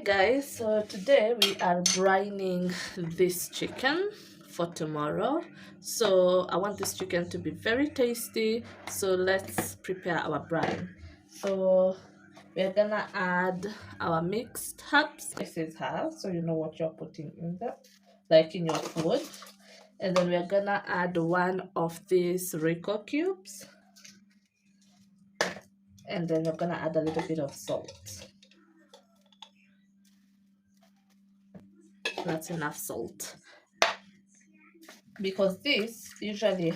Guys, so today we are brining this chicken for tomorrow. So I want this chicken to be very tasty, so let's prepare our brine. So we're gonna add our mixed herbs. This is herbs, so you know what you're putting in there, like in your food. And then we're gonna add one of these Rico cubes, and then we're gonna add a little bit of salt. That's enough salt, because this usually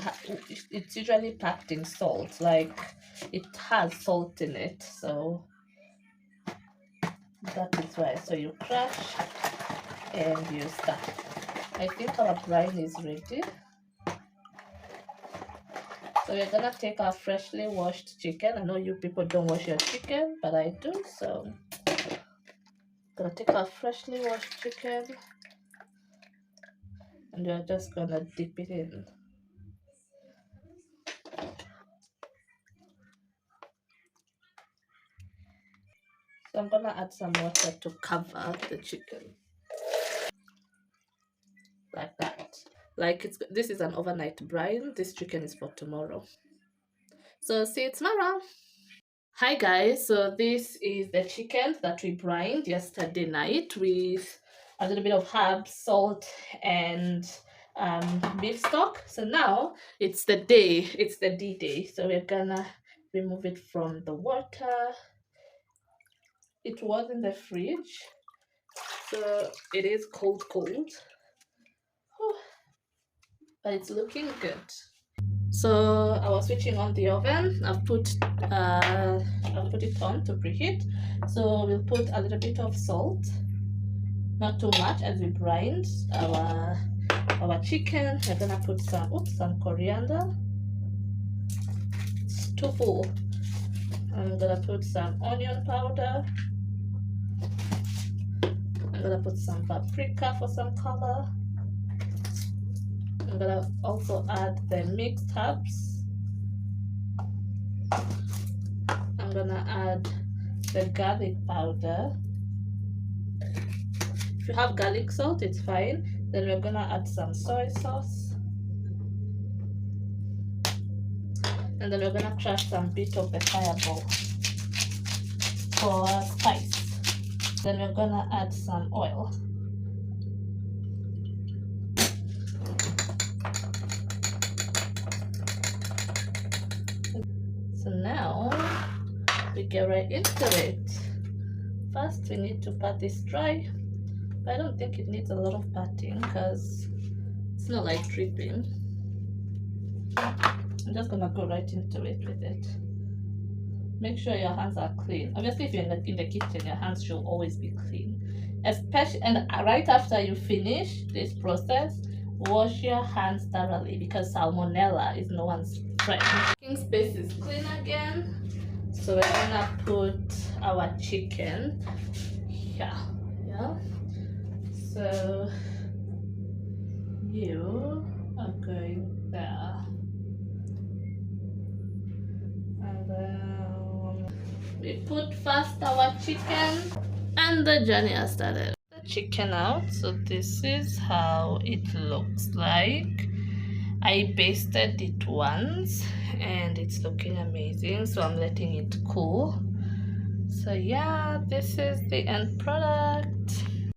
it's usually packed in salt, like it has salt in it, so that is why. So you crush and you stir. I think our brine is ready. So we're gonna take our freshly washed chicken. I know you people don't wash your chicken, but I do. So gonna take our freshly washed chicken and we're just gonna dip it in. So I'm gonna add some water to cover the chicken, like that. Like this is an overnight brine. This chicken is for tomorrow. So see you tomorrow. Hi guys, so this is the chicken that we brined yesterday night with a little bit of herbs, salt, and beef stock. So now it's the day, it's the D-Day. So we're gonna remove it from the water. It was in the fridge, so it is cold. But it's looking good. So I was switching on the oven. I've put it on to preheat. So we'll put a little bit of salt, not too much, as we brined our chicken. We're gonna put some coriander. It's too full. I'm gonna put some onion powder. I'm gonna put some paprika for some color. I'm gonna also add the mixed herbs. I'm gonna add the garlic powder. If you have garlic salt, it's fine. Then we're gonna add some soy sauce, and then we're gonna crush some bit of the fireball for spice. Then we're gonna add some oil. So now we get right into it. First we need to pat this dry, but I don't think it needs a lot of patting because it's not like dripping. I'm just gonna go right into it with it. Make sure your hands are clean. Obviously if you're in the kitchen, your hands should always be clean. Especially, and right after you finish this process, wash your hands thoroughly, because salmonella is no one's friend. Cooking space is clean again. So we're gonna put our chicken here. Yeah. So you are going there. And then we put first our chicken, and the journey has started. The chicken out. So this is how it looks like. I basted it once and it's looking amazing, so I'm letting it cool. So yeah, this is the end product.